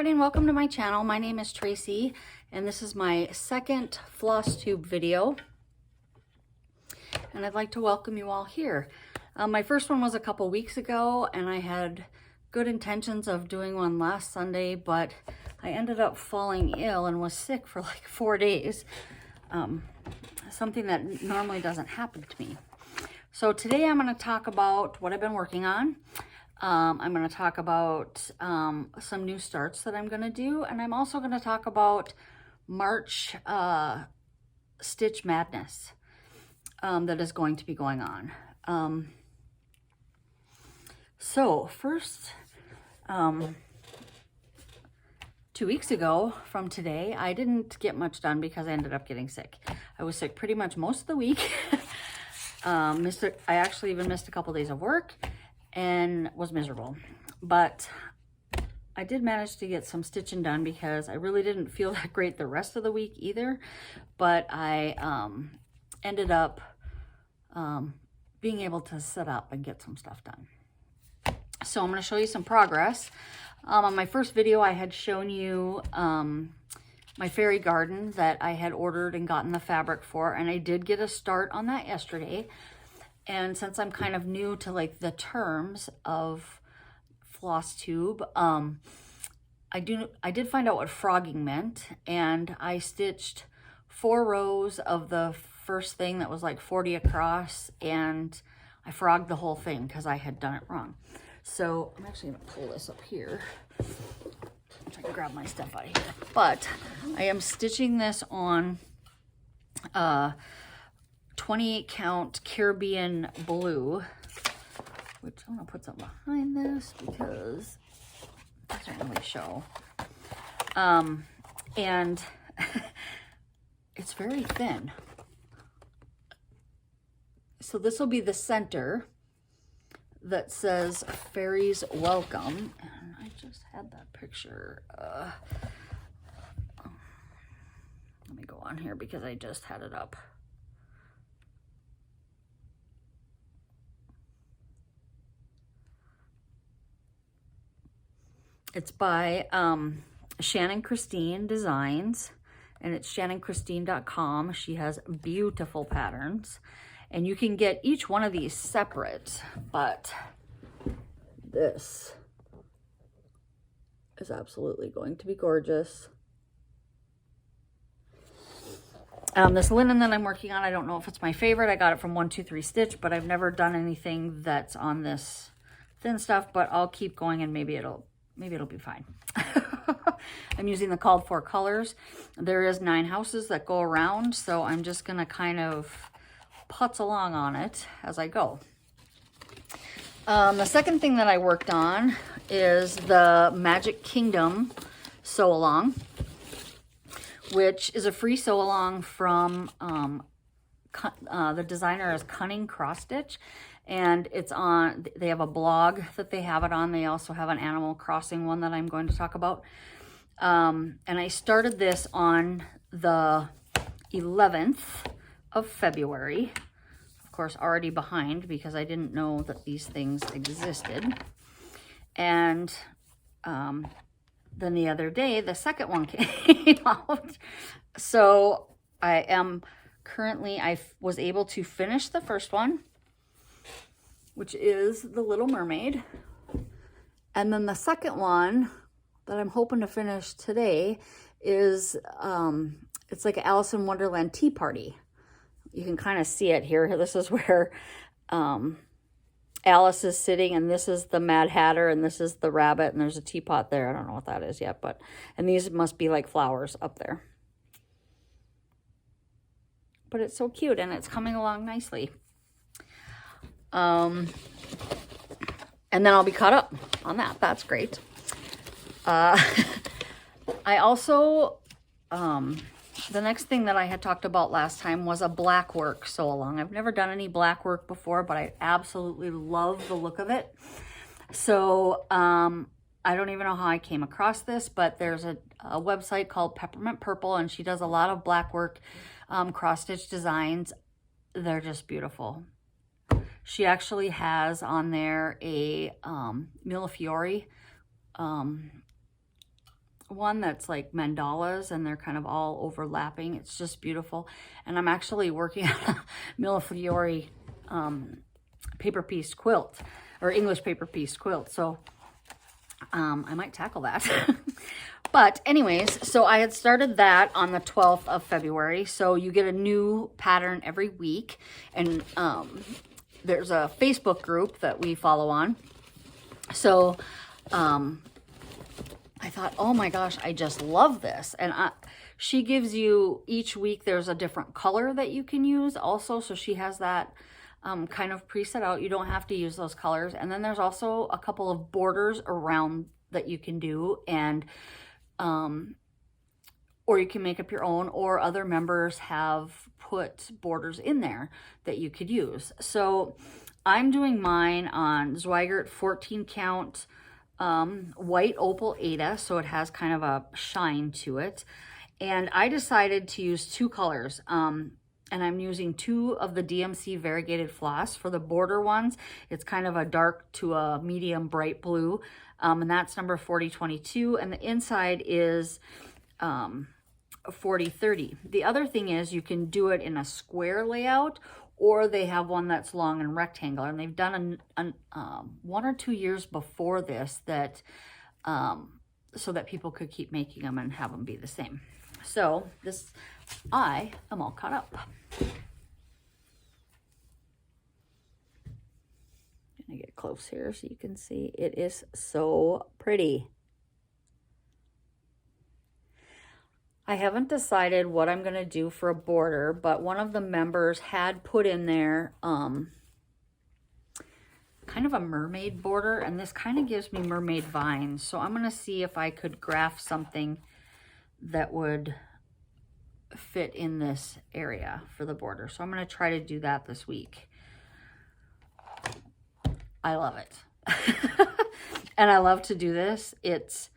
everybody, and welcome to my channel. My name is Tracy, and this is my second floss tube video, and I'd like to welcome you all here. My first one was a couple weeks ago, and I had good intentions of doing one last Sunday, but I ended up falling ill and was sick for like 4 days, something that normally doesn't happen to me. So today I'm going to talk about what I've been working on. I'm going to talk about some new starts that I'm going to do, and I'm also going to talk about March stitch madness that is going to be going on. So first, 2 weeks ago from today, I didn't get much done because I ended up getting sick. I was sick pretty much most of the week. I actually even missed a couple days of work and was miserable, but I did manage to get some stitching done because I really didn't feel that great the rest of the week either, but I ended up being able to sit up and get some stuff done. So I'm going to show you some progress. On my first video, I had shown you my fairy garden that I had ordered and gotten the fabric for, and I did get a start on that yesterday. And since I'm kind of new to like the terms of floss tube, I did find out what frogging meant, and I stitched 4 rows of the first thing that was like 40 across, and I frogged the whole thing because I had done it wrong. So I'm actually gonna pull this up here. I'm trying to grab my stuff out of here, but I am stitching this on 28 count Caribbean blue, which I'm gonna put something behind this because it doesn't really show. And it's very thin. So this will be the center that says Fairies Welcome. And I just had that picture. Let me go on here because I just had it up. It's by Shannon Christine Designs, and it's shannonchristine.com. She has beautiful patterns, and you can get each one of these separate, but this is absolutely going to be gorgeous. This linen that I'm working on, I don't know if it's my favorite. I got it from 123 Stitch, but I've never done anything that's on this thin stuff, but I'll keep going and maybe it'll be fine. I'm using the called for colors. There is 9 houses that go around, so I'm just gonna kind of putz along on it as I go. The second thing that I worked on is the Magic Kingdom sew along, which is a free sew along from the designer is Cunning Cross Stitch. And it's on, they have a blog that they have it on. They also have an Animal Crossing one that I'm going to talk about. And I started this on the 11th of February. Of course, already behind because I didn't know that these things existed. And then the other day, the second one came out. So I am currently, I was able to finish the first one, which is the Little Mermaid. And then the second one that I'm hoping to finish today is, it's like an Alice in Wonderland tea party. You can kind of see it here. This is where Alice is sitting, and this is the Mad Hatter, and this is the rabbit, and there's a teapot there. I don't know what that is yet, but, and these must be like flowers up there. But it's so cute, and it's coming along nicely. And then I'll be caught up on that. That's great. I also, the next thing that I had talked about last time was a Blackwork sew along. I've never done any Blackwork before, but I absolutely love the look of it. So, I don't even know how I came across this, but there's a website called Peppermint Purple, and she does a lot of Blackwork, cross-stitch designs. They're just beautiful. She actually has on there a Millefiori one that's like mandalas and they're kind of all overlapping. It's just beautiful. And I'm actually working on a Millefiori paper piece quilt, or English paper piece quilt. So I might tackle that. But anyways, so I had started that on the 12th of February. So you get a new pattern every week. And there's a Facebook group that we follow on. So I thought, oh my gosh, I just love this. And she gives you, each week there's a different color that you can use also. So she has that kind of preset out. You don't have to use those colors. And then there's also a couple of borders around that you can do. And, or you can make up your own, or other members have put borders in there that you could use. So I'm doing mine on Zweigart 14 count, white opal Aida, so it has kind of a shine to it. And I decided to use two colors, and I'm using two of the DMC variegated floss for the border ones. It's kind of a dark to a medium bright blue, and that's number 4022, and the inside is 4030. The other thing is you can do it in a square layout, or they have one that's long and rectangular, and they've done 1 or 2 years before this that so that people could keep making them and have them be the same. So this, I am all caught up. I'm gonna get close here so you can see. It is so pretty. I haven't decided what I'm going to do for a border, but one of the members had put in there kind of a mermaid border, and this kind of gives me mermaid vines. So I'm going to see if I could graft something that would fit in this area for the border. So I'm going to try to do that this week. I love it. And I love to do this. It's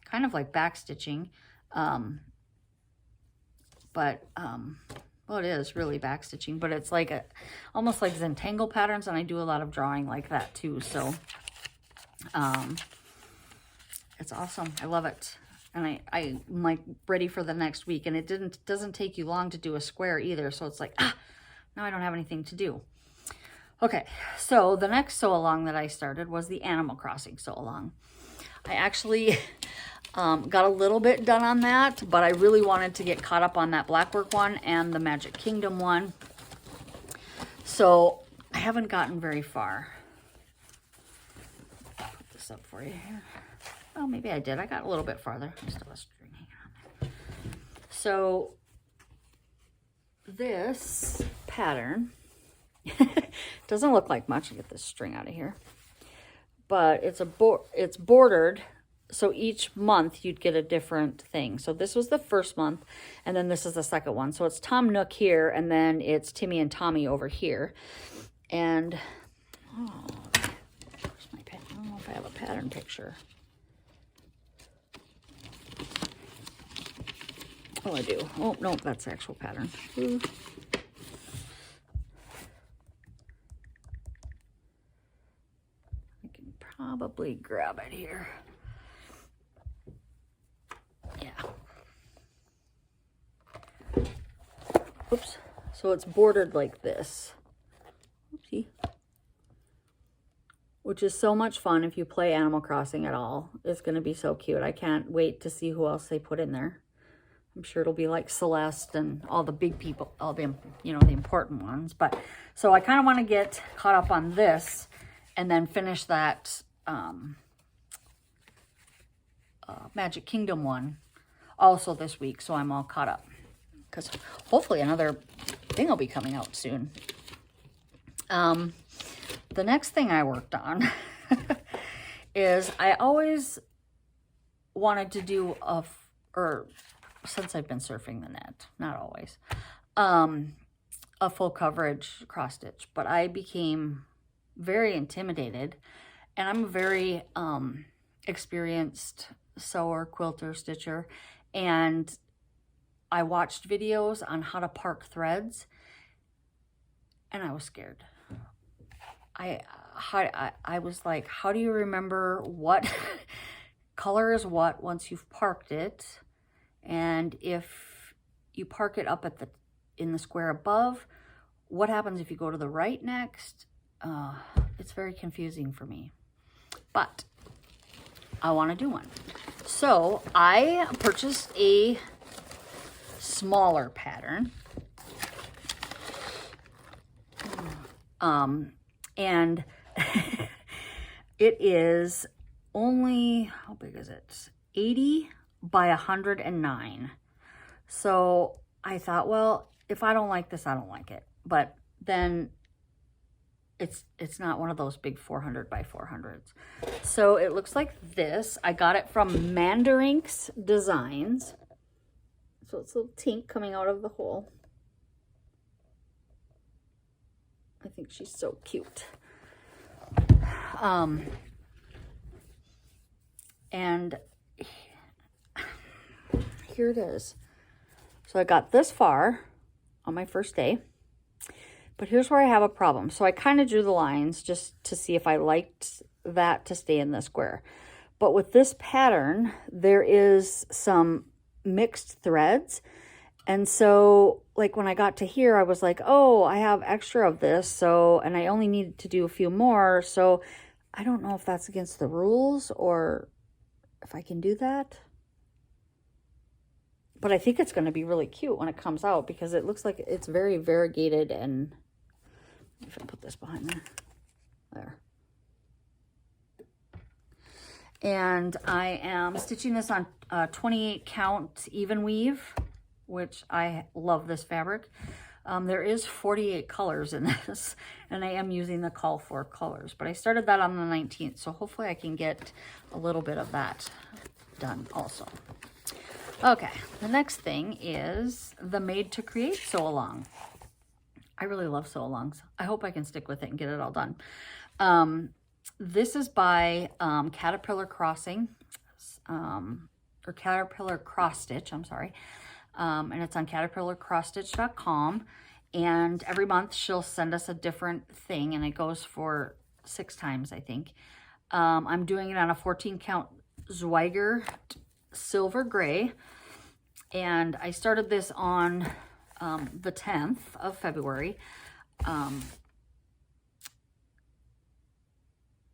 kind of like backstitching. Well, it is really backstitching, but it's like almost like Zentangle patterns, and I do a lot of drawing like that too. So it's awesome. I love it. And I'm like ready for the next week, and it doesn't take you long to do a square either. So it's like, now I don't have anything to do. Okay, so the next sew along that I started was the Animal Crossing sew along. I actually got a little bit done on that, but I really wanted to get caught up on that Blackwork one and the Magic Kingdom one. So I haven't gotten very far. Put this up for you here. Oh, maybe I did. I got a little bit farther. I still have a string hanging on there. So this pattern doesn't look like much. I'll get this string out of here. But it's bordered. So each month you'd get a different thing. So this was the first month, and then this is the second one. So it's Tom Nook here, and then it's Timmy and Tommy over here. And, where's my pen? I don't know if I have a pattern picture. Oh, I do. Oh, no, that's the actual pattern. Ooh. I can probably grab it here. Yeah. Oops. So it's bordered like this. Oopsie. Which is so much fun if you play Animal Crossing at all. It's going to be so cute. I can't wait to see who else they put in there. I'm sure it'll be like Celeste and all the big people, all the, you know, the important ones. But so I kind of want to get caught up on this and then finish that Magic Kingdom one also this week, so I'm all caught up, because hopefully another thing will be coming out soon. The next thing I worked on is I always wanted to do since I've been surfing the net, not always, a full coverage cross stitch, but I became very intimidated, and I'm a very experienced sewer, quilter, stitcher, and I watched videos on how to park threads, and I was scared. I was like, how do you remember what color is what once you've parked it. And if you park it up at in the square above, what happens if you go to the right next? It's very confusing for me, but I want to do one. So I purchased a smaller pattern. And it is only, how big is it? 80 by 109. So I thought, well, if I don't like this, I don't like it. But then it's not one of those big 400 by 400s. So it looks like this. I got it from Mandarinks Designs. So it's a little tink coming out of the hole. I think she's so cute. And here it is. So I got this far on my first day, but here's where I have a problem. So I kind of drew the lines just to see if I liked that to stay in the square. But with this pattern, there is some mixed threads. And so like when I got to here, I was like, oh, I have extra of this. So, and I only needed to do a few more. So I don't know if that's against the rules or if I can do that. But I think it's going to be really cute when it comes out because it looks like it's very variegated. And if I put this behind there. And I am stitching this on 28 count even weave, which I love this fabric. There is 48 colors in this, and I am using the call for colors, but I started that on the 19th, so hopefully I can get a little bit of that done also. Okay, the next thing is the Made to Create sew along. I really love sew alongs. I hope I can stick with it and get it all done. This is by Caterpillar Crossing, or Caterpillar Cross Stitch, I'm sorry. And it's on caterpillarcrossstitch.com. And every month she'll send us a different thing, and it goes for 6 times, I think. I'm doing it on a 14 count Zweigert silver gray. And I started this on the 10th of February.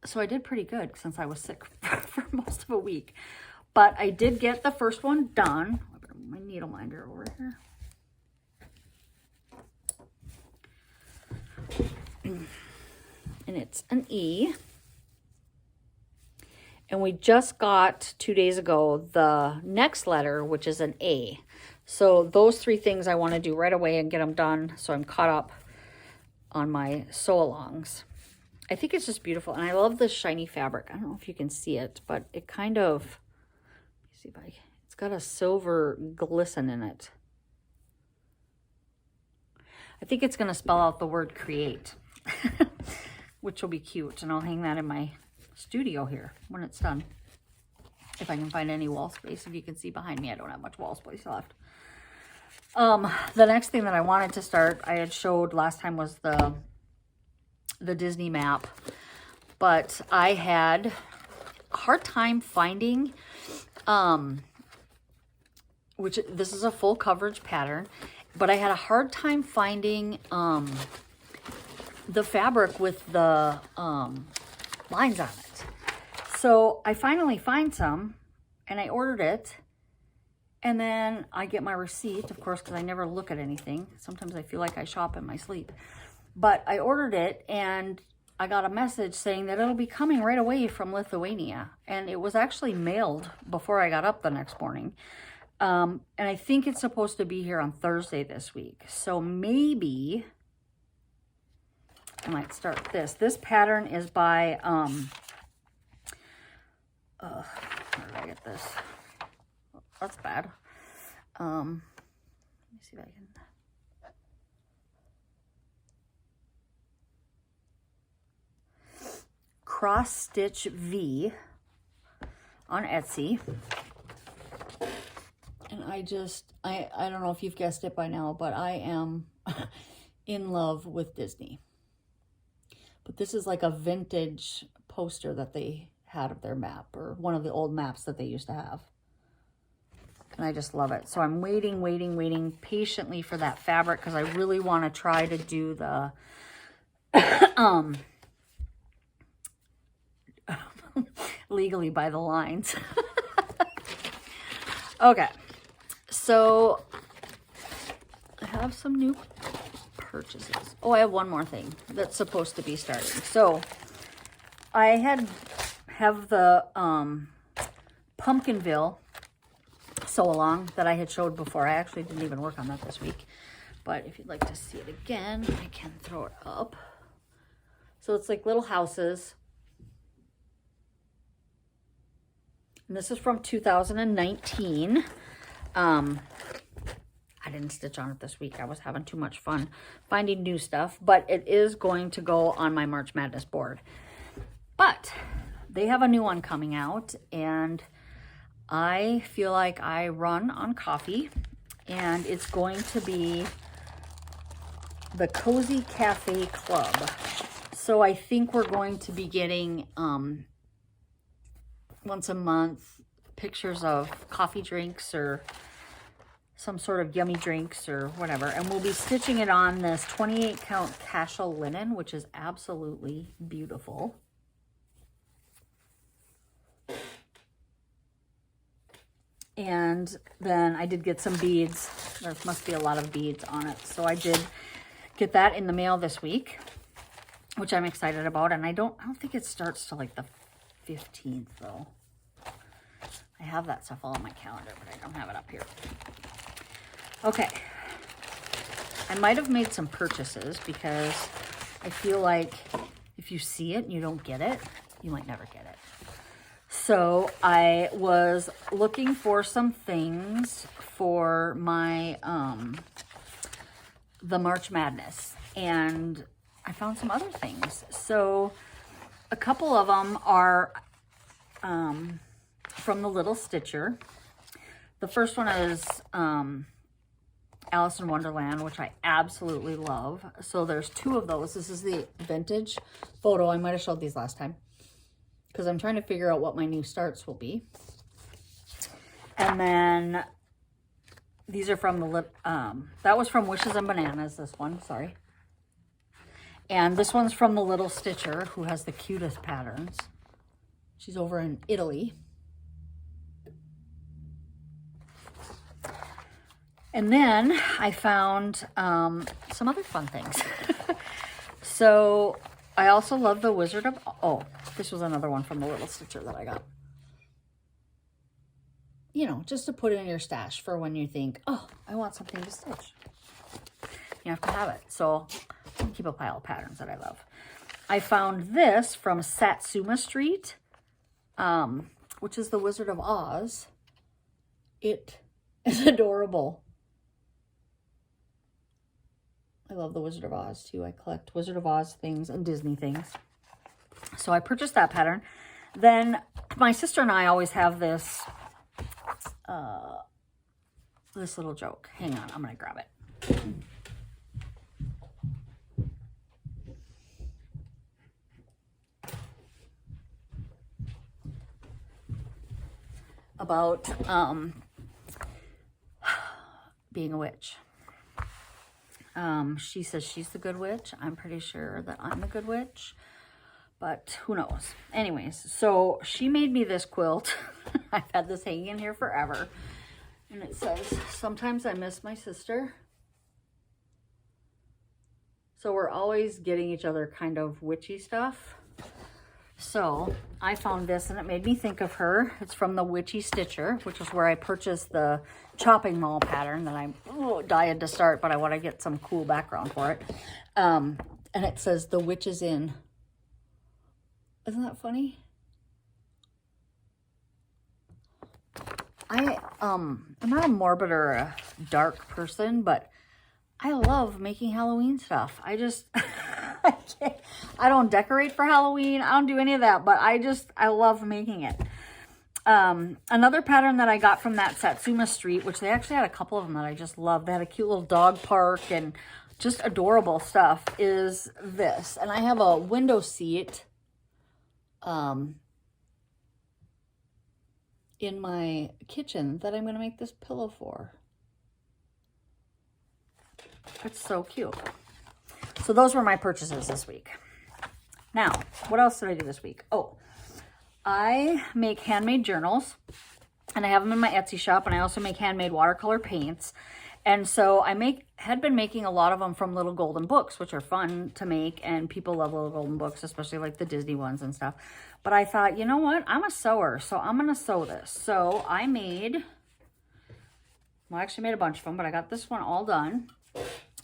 So I did pretty good since I was sick for most of a week. But I did get the first one done. I better move my needle minder over here. And it's an E. And we just got 2 days ago the next letter, which is an A. So those 3 things I want to do right away and get them done so I'm caught up on my sew-alongs. I think it's just beautiful, and I love this shiny fabric. I don't know if you can see it, but it kind of, see if it's got a silver glisten in it. I think it's going to spell out the word create, which will be cute, and I'll hang that in my studio here when it's done. If I can find any wall space. If you can see behind me, I don't have much wall space left. The next thing that I wanted to start, I had showed last time, was the Disney map, but I had a hard time finding, which this is a full coverage pattern, but I had a hard time finding the fabric with the lines on it. So I finally find some, and I ordered it, and then I get my receipt, of course, because I never look at anything. Sometimes I feel like I shop in my sleep. But I ordered it, and I got a message saying that it'll be coming right away from Lithuania. And it was actually mailed before I got up the next morning. And I think it's supposed to be here on Thursday this week. So maybe I might start this. This pattern is by, where did I get this? That's bad. Let me see if I can. Cross Stitch V on Etsy. And I don't know if you've guessed it by now, but I am in love with Disney. But this is like a vintage poster that they had of their map, or one of the old maps that they used to have. And I just love it. So I'm waiting patiently for that fabric because I really want to try to do the legally by the lines. Okay, so I have some new purchases. Oh, I have one more thing that's supposed to be starting. So I have the Pumpkinville sew along that I had showed before. I actually didn't even work on that this week, but if you'd like to see it again, I can throw it up. So it's like little houses. And this is from 2019. I didn't stitch on it this week. I was having too much fun finding new stuff, but it is going to go on my March Madness board. But they have a new one coming out, and I feel like I run on coffee, and it's going to be the Cozy Cafe Club. So I think we're going to be getting once a month pictures of coffee drinks or some sort of yummy drinks or whatever, and we'll be stitching it on this 28 count casual linen, which is absolutely beautiful. And then I did get some beads. There must be a lot of beads on it, so I did get that in the mail this week, which I'm excited about. And I don't think it starts till like the 15th though. I have that stuff all on my calendar, but I don't have it up here. Okay, I might have made some purchases because I feel like if you see it and you don't get it, you might never get it. So I was looking for some things for my, the March Madness, and I found some other things. So a couple of them are from the Little Stitcher. The first one is Alice in Wonderland, which I absolutely love. So there's two of those. This is the vintage photo. I might have showed these last time because I'm trying to figure out what my new starts will be. And then these are from the, that was from Wishes and Bananas, this one, sorry. And this one's from the Little Stitcher, who has the cutest patterns. She's over in Italy. And then I found some other fun things. So I also love the Wizard of... Oh, this was another one from the Little Stitcher that I got. You know, just to put in your stash for when you think, oh, I want something to stitch. You have to have it. So I'll keep a pile of patterns that I love. I found this from Satsuma Street, which is the Wizard of Oz. It is adorable. I love the Wizard of Oz too. I collect Wizard of Oz things and Disney things. So I purchased that pattern. Then my sister and I always have this this little joke. Hang on, I'm gonna grab it. About being a witch. She says she's the good witch. I'm pretty sure that I'm the good witch, but who knows? Anyways, so she made me this quilt. I've had this hanging in here forever. And it says, sometimes I miss my sister. So we're always getting each other kind of witchy stuff. So I found this and it made me think of her. It's from the Witchy Stitcher, which is where I purchased the chopping mall pattern that I'm dying to start, but I want to get some cool background for it. And it says, the witch is in. Isn't that funny? I'm not a morbid or a dark person, but I love making Halloween stuff. I just, I don't decorate for Halloween. I don't do any of that, but I love making it. Another pattern that I got from that Satsuma Street, which they actually had a couple of them that I just love. They had a cute little dog park and just adorable stuff, is this. And I have a window seat, in my kitchen that I'm going to make this pillow for. It's so cute. So those were my purchases this week. Now, what else did I do this week? Oh, I make handmade journals, and I have them in my Etsy shop, and I also make handmade watercolor paints. And so I had been making a lot of them from little golden books, which are fun to make, and people love little golden books, especially like the Disney ones and stuff. But I thought, you know what? I'm a sewer, so I'm going to sew this. So I actually made a bunch of them, but I got this one all done.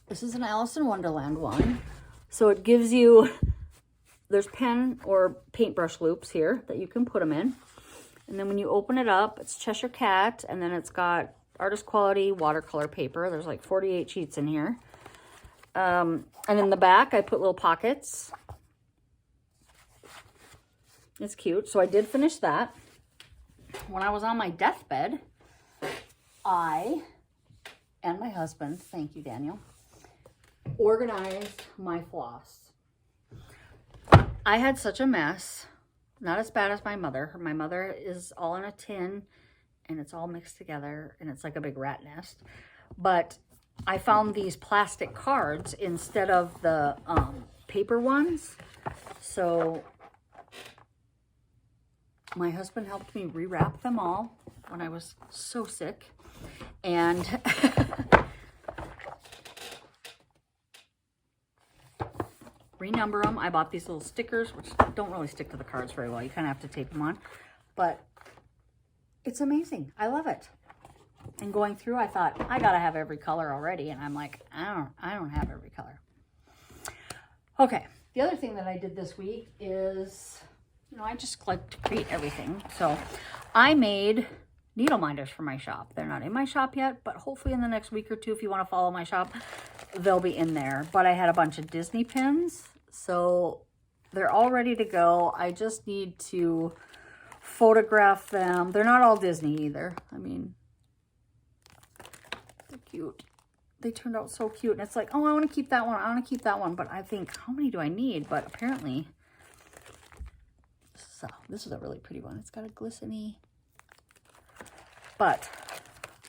This is an Alice in Wonderland one. So it gives you, there's pen or paintbrush loops here that you can put them in. And then when you open it up, it's Cheshire Cat, and then it's got artist quality watercolor paper. There's like 48 sheets in here. And in the back, I put little pockets. It's cute. So I did finish that. When I was on my deathbed, I and my husband, thank you, Daniel, organized my floss. I had such a mess. Not as bad as my mother. My mother is all in a tin, and it's all mixed together, and it's like a big rat nest. But I found these plastic cards instead of the paper ones. So my husband helped me rewrap them all when I was so sick. And renumber them. I bought these little stickers, which don't really stick to the cards very well. You kind of have to tape them on. But it's amazing. I love it. And going through, I thought, I got to have every color already. And I'm like, I don't have every color. Okay. The other thing that I did this week is, I just like to create everything. So I made needle minders for my shop. They're not in my shop yet, but hopefully in the next week or two, if you want to follow my shop, they'll be in there. But I had a bunch of Disney pins, so they're all ready to go. I just need to photograph them. They're not all Disney either. I mean, they're cute. They turned out so cute. And it's like, oh, I want to keep that one. I want to keep that one. But I think, how many do I need? But apparently, so this is a really pretty one. It's got a glistening. But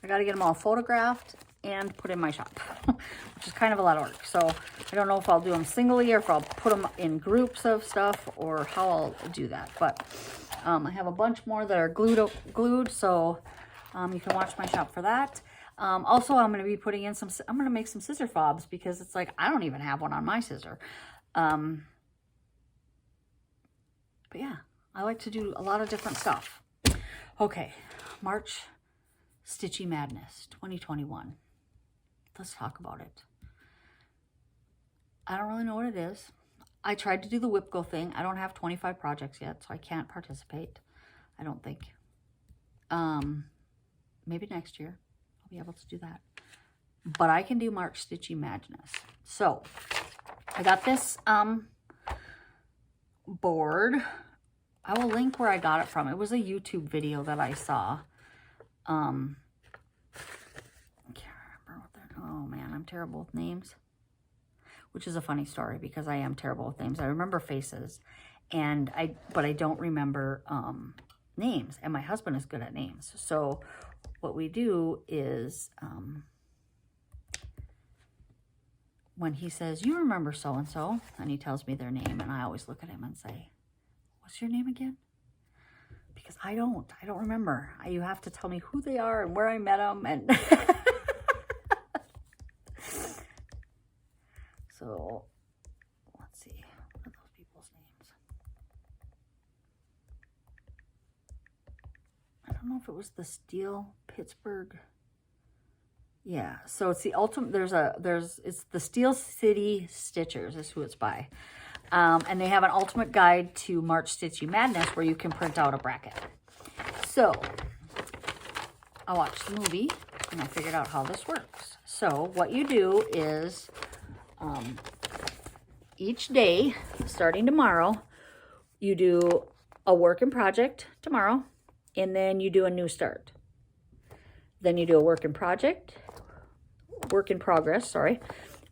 I got to get them all photographed and put in my shop, which is kind of a lot of work. So I don't know if I'll do them singly or if I'll put them in groups of stuff or how I'll do that. But I have a bunch more that are glued, so you can watch my shop for that. Also, I'm going to be putting in I'm going to make some scissor fobs because it's like, I don't even have one on my scissor. But yeah, I like to do a lot of different stuff. Okay, March Stitchy Madness 2021. Let's talk about it. I don't really know what it is. I tried to do the whip go thing. I don't have 25 projects yet, so I can't participate. I don't think. Maybe next year I'll be able to do that. But I can do March Stitchy Madness. So I got this board. I will link where I got it from. It was a YouTube video that I saw. I can't remember what that. Oh man, I'm terrible with names. Which is a funny story because I am terrible with names. I remember faces, but I don't remember names. And my husband is good at names. So what we do is when he says, "You remember so and so," and he tells me their name, and I always look at him and say, "What's your name again?" Because I don't remember. You have to tell me who they are and where I met them. And so let's see. What are those people's names? I don't know if it was the Steel Pittsburgh. Yeah. So it's the ultimate. It's the Steel City Stitchers is who it's by. And they have an ultimate guide to March Stitchy Madness where you can print out a bracket. So I watched the movie and I figured out how this works. So what you do is each day, starting tomorrow, you do a work in project tomorrow, and then you do a new start. Then you do a work in progress, sorry.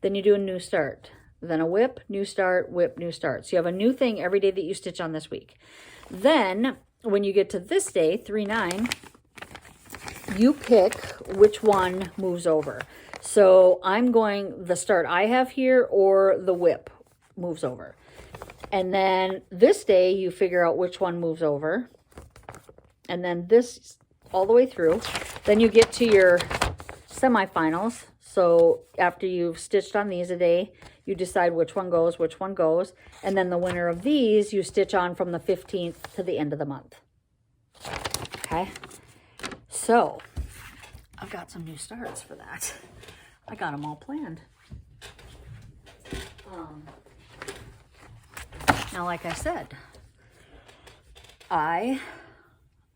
Then you do a new start. Then a whip, new start, whip, new start. So you have a new thing every day that you stitch on this week. Then when you get to this day, 3/9, you pick which one moves over. So I'm going the start I have here or the whip moves over. And then this day you figure out which one moves over. And then this all the way through. Then you get to your semifinals. So after you've stitched on these a day, you decide which one goes. And then the winner of these, you stitch on from the 15th to the end of the month. Okay. So I've got some new starts for that. I got them all planned. Now, like I said, I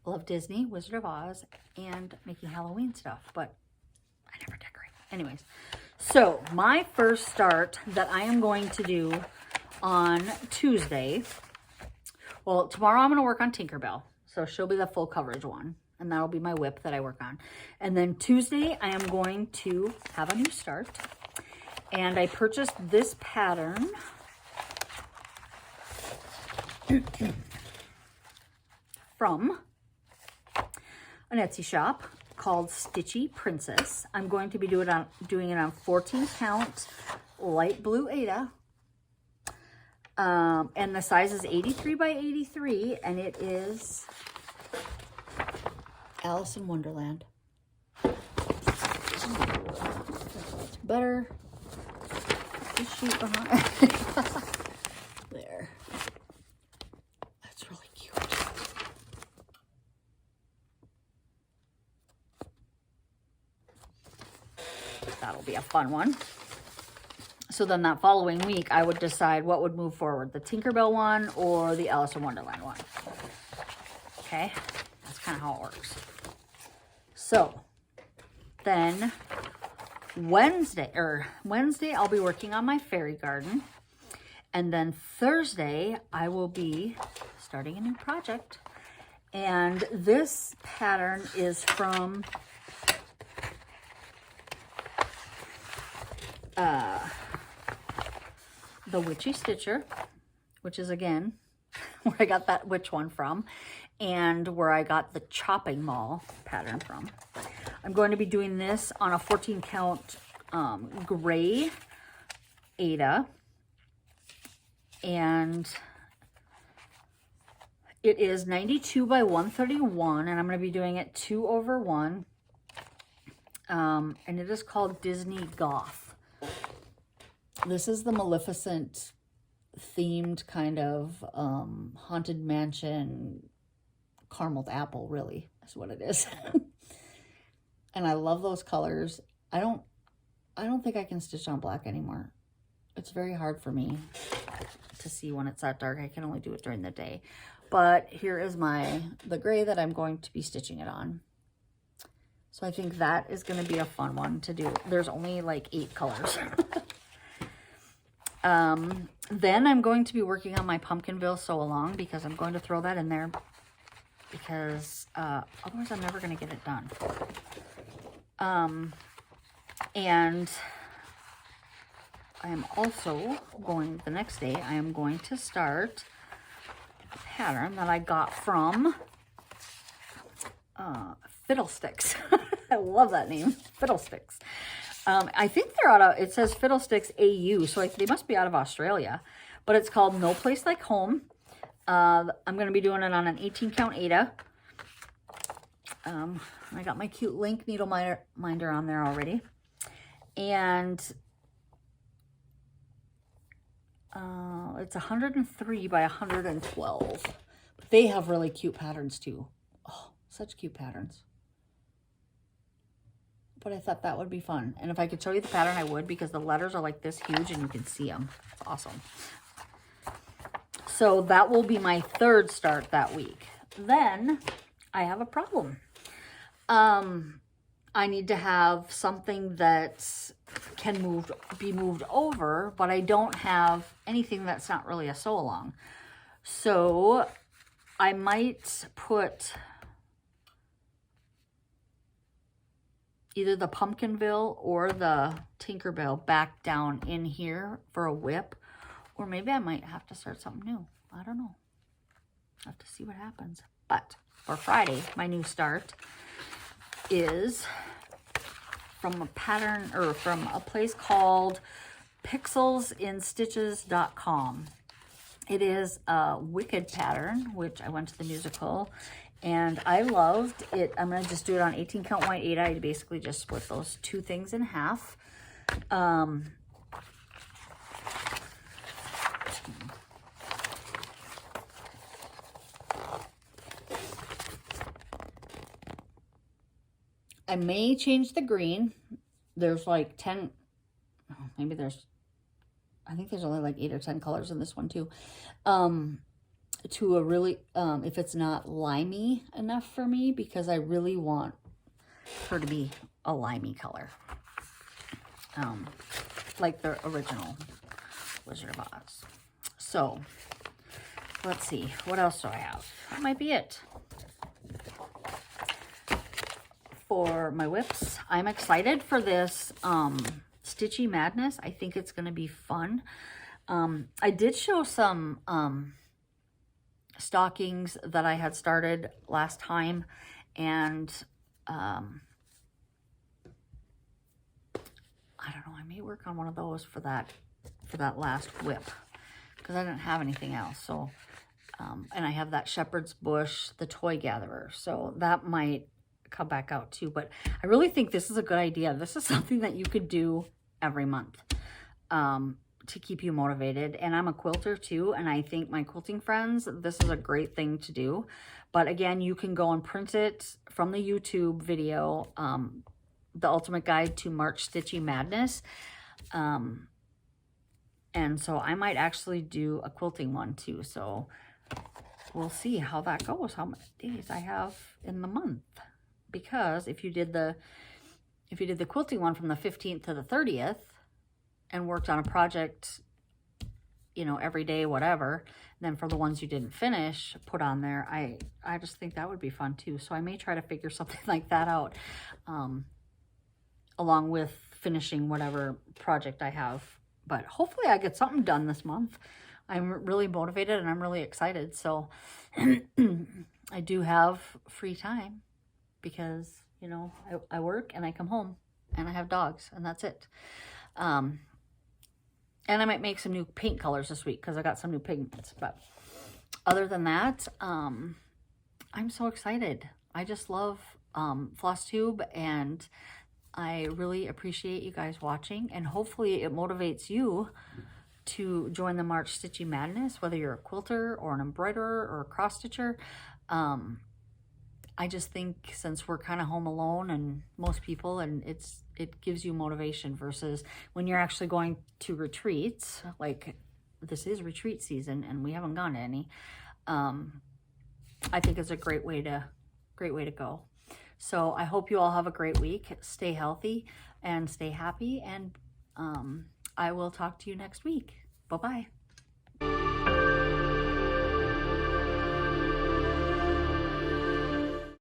love Disney, Wizard of Oz, and making Halloween stuff, but I never decorate. Anyways, so my first start that I am going to do on Tuesday, well, tomorrow I'm going to work on Tinkerbell, so she'll be the full coverage one, and that'll be my whip that I work on. And then Tuesday, I am going to have a new start, and I purchased this pattern from an Etsy shop called Stitchy Princess. I'm going to be doing it on 14 count light blue Aida. And the size is 83 by 83, and it is Alice in Wonderland. Better. This sheet behind. There. That's really cute. That'll be a fun one. So then that following week, I would decide what would move forward, the Tinkerbell one or the Alice in Wonderland one. Okay, that's kind of how it works. So then Wednesday, I'll be working on my fairy garden. And then Thursday, I will be starting a new project. And this pattern is from the Witchy Stitcher, which is, again, where I got that witch one from, and where I got the Chopping Mall pattern from. I'm going to be doing this on a 14 count gray Aida, and it is 92 by 131, and I'm going to be doing it 2/1, and it is called Disney Goth. This is the Maleficent themed kind of haunted mansion caramel apple, really, is what it is. And I love those colors. I don't think I can stitch on black anymore. It's very hard for me to see when it's that dark. I can only do it during the day. But here is the gray that I'm going to be stitching it on. So I think that is going to be a fun one to do. There's only like 8 colors. Then I'm going to be working on my Pumpkinville sew along, because I'm going to throw that in there, because otherwise I'm never going to get it done. And I am also going, the next day, I am going to start a pattern that I got from Fiddlesticks. I love that name, Fiddlesticks. I think they're out of, it says Fiddlesticks AU, so they must be out of Australia. But it's called No Place Like Home. I'm going to be doing it on an 18 count Aida. I got my cute link needle minder on there already. And it's 103 by 112. But they have really cute patterns too. Oh, such cute patterns. But I thought that would be fun. And if I could show you the pattern, I would, because the letters are like this huge and you can see them. It's awesome. So that will be my third start that week. Then I have a problem. I need to have something that can be moved over, but I don't have anything that's not really a sew along. So I might put either the Pumpkinville or the Tinkerbell back down in here for a whip, or maybe I might have to start something new. I don't know. I have to see what happens. But for Friday, my new start is from a pattern, or from a place called pixelsinstitches.com. It is a Wicked pattern, which I went to the musical and I loved it. I'm going to just do it on 18 count white 8. I basically just split those two things in half. I may change the green. There's like 10, maybe there's, I think there's only like 8 or 10 colors in this one too. To a really, if it's not limey enough for me, because I really want her to be a limey color. Like the original Wizard of Oz. So, let's see. What else do I have? That might be it. For my whips, I'm excited for this Stitchy Madness. I think it's going to be fun. I did show some stockings that I had started last time, and I don't know, I may work on one of those for that last whip, because I didn't have anything else. So and I have that Shepherd's Bush, the Toy Gatherer, so that might come back out too. But I really think this is a good idea. This is something that you could do every month to keep you motivated. And I'm a quilter too, and I think my quilting friends, this is a great thing to do. But again, you can go and print it from the YouTube video, the Ultimate Guide to March Stitchy Madness. And so I might actually do a quilting one too. So we'll see how that goes, how many days I have in the month. Because if you did the quilting one from the 15th to the 30th and worked on a project, you know, every day, whatever, then for the ones you didn't finish, put on there, I just think that would be fun too. So I may try to figure something like that out, along with finishing whatever project I have. But hopefully I get something done this month. I'm really motivated and I'm really excited. So I do have free time, because, you know, I work and I come home and I have dogs, and that's it. And I might make some new paint colors this week, because I got some new pigments. But other than that, I'm so excited. I just love Floss Tube, and I really appreciate you guys watching, and hopefully it motivates you to join the March Stitchy Madness, whether you're a quilter or an embroiderer or a cross stitcher. I just think since we're kind of home alone, and most people, and it gives you motivation, versus when you're actually going to retreats. Like, this is retreat season and we haven't gone to any. I think it's a great way to go. So I hope you all have a great week. Stay healthy and stay happy, and I will talk to you next week. Bye-bye.